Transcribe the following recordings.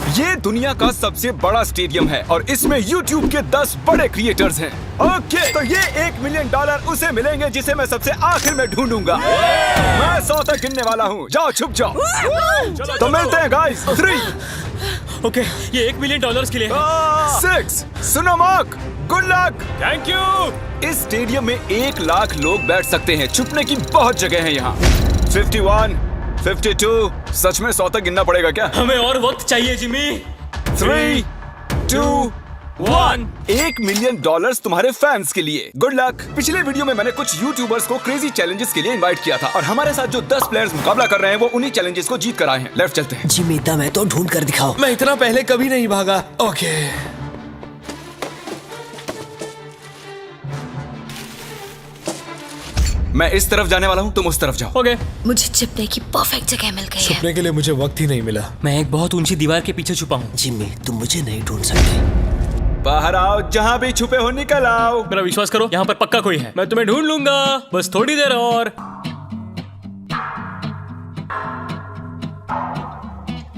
ये दुनिया का सबसे बड़ा स्टेडियम है और इसमें YouTube के 10 बड़े क्रिएटर्स हैं। ओके, तो ये $1 मिलियन उसे मिलेंगे जिसे मैं सबसे आखिर में ढूंढूंगा। मैं 100 तक गिनने वाला हूँ। जाओ छुप जाओ। तो मिलते हैं गाइस। 3 ओके, ये $1 मिलियन के लिए है। 6 सुनो mark, good luck. Thank you. इस स्टेडियम में 1 लाख लोग बैठ सकते हैं। छुपने की बहुत जगह है यहाँ। 51, 52, सच में 100 तक गिनना पड़ेगा क्या? हमें और वक्त चाहिए जिमी। 3, 2, 1। $1 मिलियन तुम्हारे फैंस के लिए। Good luck. पिछले वीडियो में मैंने कुछ यूट्यूबर्स को क्रेजी चैलेंजेस के लिए इनवाइट किया था और हमारे साथ जो 10 प्लेयर्स मुकाबला कर रहे हैं वो उन्हीं चैलेंजेस को जीत कर आए हैं। लेफ्ट चलते हैं। जिमी दम है तो ढूंढ कर दिखाओ। मैं इतना पहले कभी नहीं भागा। ओके, मैं इस तरफ जाने वाला हूँ, तुम उस तरफ जाओ। ओके। मुझे छिपने की परफेक्ट जगह मिल गई है। छुपने के लिए मुझे वक्त ही नहीं मिला। मैं एक बहुत ऊंची दीवार के पीछे छुपा हूँ। जिमी तुम मुझे नहीं ढूंढ सकते। बाहर आओ, जहाँ भी छुपे हो निकल आओ। मेरा विश्वास करो, यहाँ पर पक्का कोई है। मैं तुम्हें ढूंढ लूंगा, बस थोड़ी देर और।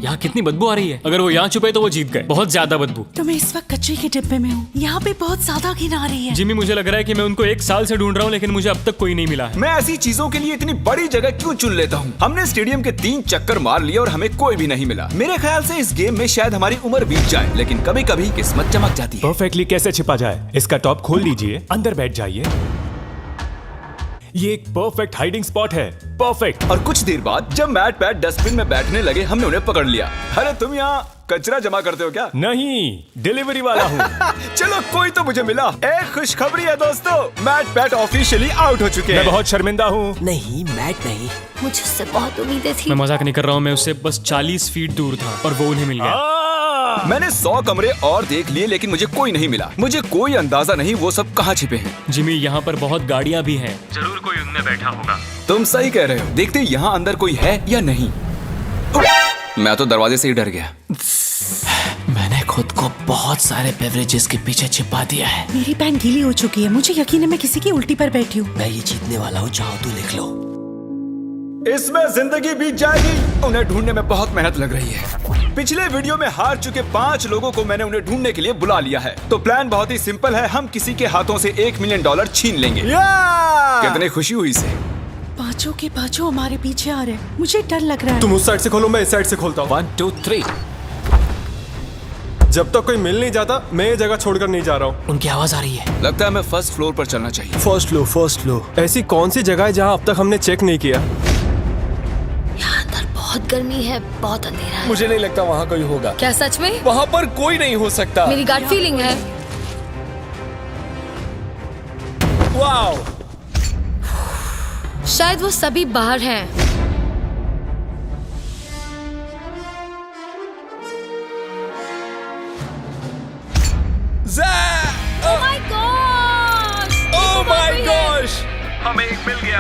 यहाँ कितनी बदबू आ रही है। अगर वो यहाँ छुपे तो वो जीत गए। बहुत ज्यादा बदबू। तो मैं इस वक्त कचरे के डिब्बे में हूँ। यहाँ पे बहुत ज्यादा घिन आ रही है। जिमी, मुझे लग रहा है कि मैं उनको 1 साल से ढूंढ रहा हूँ लेकिन मुझे अब तक कोई नहीं मिला है। मैं ऐसी चीजों के लिए इतनी बड़ी जगह क्यों चुन लेता हूँ? हमने स्टेडियम के 3 चक्कर मार लिए और हमें कोई भी नहीं मिला। मेरे ख्याल से इस गेम में शायद हमारी उम्र बीत जाए, लेकिन कभी कभी किस्मत चमक जाती है। परफेक्टली कैसे छिपा जाए? इसका टॉप खोल लीजिए, अंदर बैठ जाइए। ये एक परफेक्ट हाइडिंग स्पॉट है। परफेक्ट। और कुछ देर बाद जब मैट पैट डस्टबिन में बैठने लगे, हमने उन्हें पकड़ लिया। अरे तुम यहाँ कचरा जमा करते हो क्या? नहीं, डिलीवरी वाला हूँ। चलो कोई तो मुझे मिला। एक खुशखबरी है दोस्तों, मैट पैट ऑफिशियली आउट हो चुके मैं हैं। बहुत शर्मिंदा हूँ। नहीं मैट नहीं। मुझे उससे बहुत उम्मीदें थी। मैं मजाक नहीं कर रहा हूँ, मैं उससे बस 40 फीट दूर था और वो उन्हें मिल गया। मैंने 100 कमरे और देख लिए लेकिन मुझे कोई नहीं मिला। मुझे कोई अंदाजा नहीं वो सब कहाँ छिपे हैं। जिमी, यहाँ पर बहुत गाड़ियाँ भी हैं। जरूर कोई उनमें बैठा होगा। तुम सही कह रहे हो। देखते हैं यहाँ अंदर कोई है या नहीं। मैं तो दरवाजे से ही डर गया। मैंने खुद को बहुत सारे बेवरेजेस के पीछे छिपा दिया है। मेरी पैंट गीली हो चुकी है। मुझे यकीन है मैं किसी की उल्टी पर बैठी हूँ। मैं ये जीतने वाला हूँ, चाहो तो लिख लो। इसमें जिंदगी बीत जाएगी। उन्हें ढूंढने में बहुत मेहनत लग रही है। पिछले वीडियो में हार चुके 5 लोगों को मैंने उन्हें ढूंढने के लिए बुला लिया है। तो प्लान बहुत ही सिंपल है, हम किसी के हाथों से $1 मिलियन छीन लेंगे। कितनी खुशी हुई से। पांचों के पांचों हमारे पीछे आ रहे हैं। मुझे डर लग रहा है। तुम उस साइड से खोलो, मैं इस साइड से खोलता हूँ। 1, 2, 3। जब तक कोई मिल नहीं जाता मैं ये जगह छोड़कर नहीं जा रहा हूँ। उनकी आवाज आ रही है। लगता है हमें फर्स्ट फ्लोर पर चलना चाहिए। First flow. ऐसी कौन सी जगह है जहाँ अब तक हमने चेक नहीं किया? यहाँ अंदर बहुत गर्मी है, बहुत अंधेरा है। मुझे नहीं लगता वहाँ कोई होगा। क्या सच में? वहाँ पर कोई नहीं हो सकता। मेरी गट फीलिंग है। वाओ, शायद वो सभी बाहर हैं। Oh my gosh! Oh my gosh!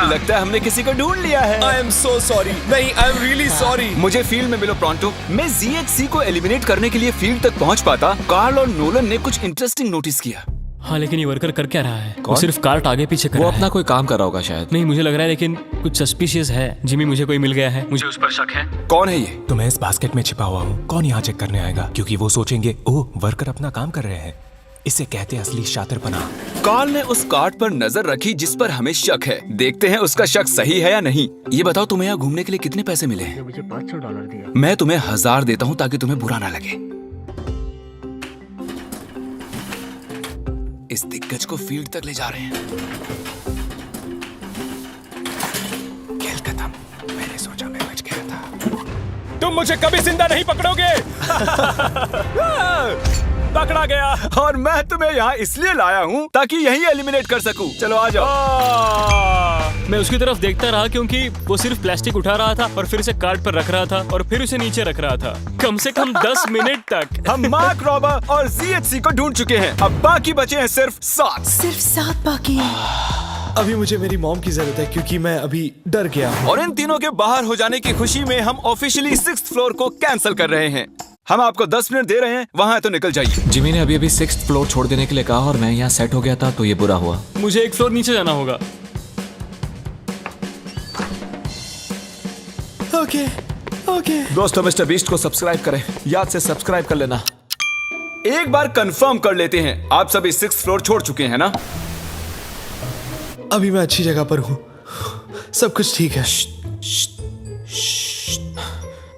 लगता है हमने किसी को ढूंढ लिया है। I am so sorry. नहीं, I am really sorry. मुझे फील्ड में मिलो प्रॉन्टो। मैं ZHC को एलिमिनेट करने के लिए फील्ड तक पहुंच पाता। कार्ल और नोलन ने कुछ इंटरेस्टिंग नोटिस किया। हाँ, लेकिन ये वर्कर कर क्या रहा है? वो सिर्फ कार्ट आगे पीछे कर रहा है। कोई काम कर रहा होगा शायद। नहीं, मुझे लग रहा है लेकिन कुछ सस्पिशियस है। जिमी, मुझे कोई मिल गया है, मुझे उस पर शक है। कौन है ये? तो मैं इस बास्केट में छिपा हुआ हूँ। कौन यहाँ चेक करने आएगा? क्योंकि वो सोचेंगे ओह वर्कर अपना काम कर रहे हैं। इसे कहते हैं असली शातिरपना। कार्ल ने उस कार्ड पर नजर रखी जिस पर हमें शक है। देखते हैं उसका शक सही है या नहीं। ये बताओ तुम्हें यहाँ घूमने के लिए कितने पैसे मिले हैं? मुझे $500 दिया। मैं तुम्हें 1000 देता हूँ ताकि तुम्हें बुरा ना लगे। इस दिग्गज को फील्ड तक ले जा रहे हैं। खेल खत्म। मैंने सोचा मैं बच गया था। तुम मुझे कभी जिंदा नहीं पकड़ोगे। पकड़ा गया। और मैं तुम्हें यहाँ इसलिए लाया हूँ ताकि यहीं एलिमिनेट कर सकूं। चलो आ जाओ। मैं उसकी तरफ देखता रहा क्योंकि वो सिर्फ प्लास्टिक उठा रहा था और फिर उसे कार्ट पर रख रहा था और फिर उसे नीचे रख रहा था, कम से कम 10 मिनट तक। हम मार्क रॉबर और ZHC को ढूंढ चुके हैं। अब बाकी बचे हैं सिर्फ 7। सिर्फ 7 बाकी हैं। अभी मुझे मेरी मॉम की जरूरत है क्योंकि मैं अभी डर गया हूँ। और इन तीनों के बाहर हो जाने की खुशी में हम ऑफिशियली 6th फ्लोर को कैंसिल कर रहे हैं। हम आपको 10 मिनट दे रहे हैं, वहाँ है तो निकल जाइए। जिमी ने अभी 6th फ्लोर छोड़ देने के लिए कहा और मैं यहाँ सेट हो गया था तो ये बुरा हुआ। मुझे 1 फ्लोर नीचे जाना होगा। ओके, ओके दोस्तों मिस्टर बीस्ट को सब्सक्राइब करें, याद से सब्सक्राइब कर लेना। एक बार कंफर्म कर लेते हैं, आप सभी 6th फ्लोर छोड़ चुके हैं ना? अभी मैं अच्छी जगह पर हूँ, सब कुछ ठीक है।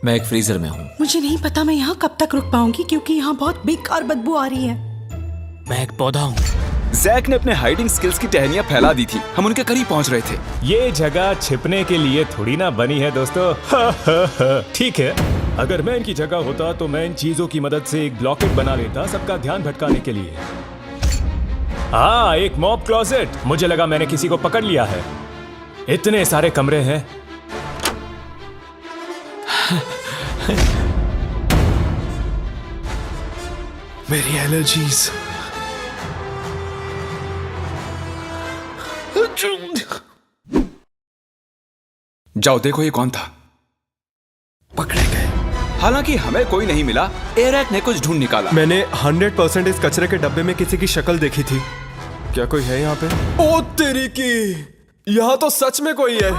मैं एक फ्रीजर में हूँ। मुझे नहीं पता मैं यहाँ कब तक रुक पाऊंगी क्योंकि यहाँ बहुत बेकार बदबू आ रही है। मैं एक पौधा हूँ। जैक ने अपने हाइडिंग स्किल्स की टहनियां फैला दी थी, हम उनके करीब पहुंच रहे थे। ये जगह छिपने के लिए थोड़ी ना बनी है दोस्तों। ठीक है, अगर मैं इनकी जगह होता तो मैं इन चीजों की मदद से एक ब्लॉकेट बना लेता सबका ध्यान भटकाने के लिए। हाँ, एक मॉब क्लोजेट। मुझे लगा मैंने किसी को पकड़ लिया है। इतने सारे कमरे हैं। मेरी एलर्जीज। जाओ देखो ये कौन था। पकड़े गए। हालांकि हमें कोई नहीं मिला, एरैक ने कुछ ढूंढ निकाला। मैंने 100% इस कचरे के डब्बे में किसी की शक्ल देखी थी। क्या कोई है यहाँ पे? ओ तेरी की, यहाँ तो सच में कोई है।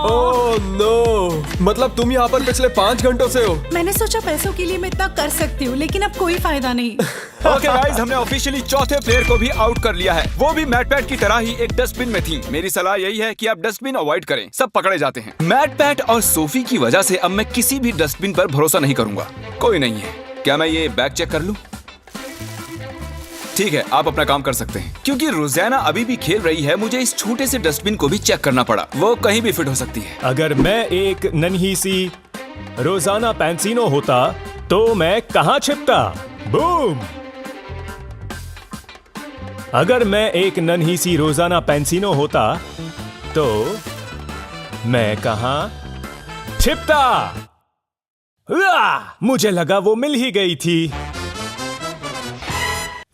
ओह नो, मतलब तुम यहाँ पर पिछले 5 घंटों से हो। मैंने सोचा पैसों के लिए मैं इतना कर सकती हूँ, लेकिन अब कोई फायदा नहीं। ओके गाइस, हमने ऑफिशियली चौथे प्लेयर को भी आउट कर लिया है। वो भी मैट पैट की तरह ही एक डस्टबिन में थी। मेरी सलाह यही है कि आप डस्टबिन अवॉइड करें, सब पकड़े जाते हैं। मैट पैट और सोफी की वजह से अब मैं किसी भी डस्टबिन पर भरोसा नहीं करूंगा। कोई नहीं है। क्या मैं ये बैग चेक कर लूं? ठीक है, आप अपना काम कर सकते हैं। क्योंकि रोजाना अभी भी खेल रही है, मुझे इस छोटे से डस्टबिन को भी चेक करना पड़ा। वो कहीं भी फिट हो सकती है। अगर मैं एक नन्ही सी रोजाना पैंसिनो होता तो मैं कहां छिपता? बूम! अगर मैं एक नन्ही सी रोजाना पैंसिनो होता तो मैं कहां छिपता? मुझे लगा वो मिल ही गई थी।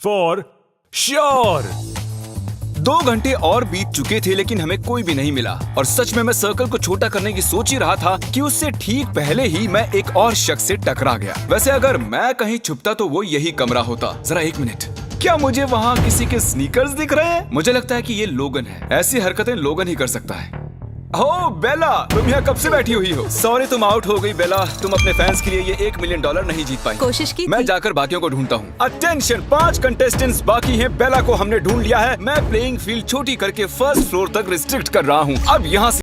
For sure. 2 घंटे और बीत चुके थे लेकिन हमें कोई भी नहीं मिला। और सच में मैं सर्कल को छोटा करने की सोच ही रहा था कि उससे ठीक पहले ही मैं एक और शख्स से टकरा गया। वैसे अगर मैं कहीं छुपता तो वो यही कमरा होता। जरा 1 मिनट, क्या मुझे वहाँ किसी के स्नीकर्स दिख रहे हैं? मुझे लगता है कि ये लोगन है। ऐसी हरकतें लोगन ही कर सकता है। ओह बेला, तुम यहाँ कब से बैठी हुई हो? सॉरी तुम आउट हो गई बेला। तुम अपने फैंस के लिए ये $1 मिलियन नहीं जीत पाई। कोशिश की मैं थी। जाकर बाकियों को ढूंढता हूँ। अटेंशन, 5 कंटेस्टेंट्स बाकी हैं। बेला को हमने ढूंढ लिया है। मैं प्लेइंग फील्ड छोटी करके 1st फ्लोर तक रिस्ट्रिक्ट कर रहा हूँ। अब यहाँ से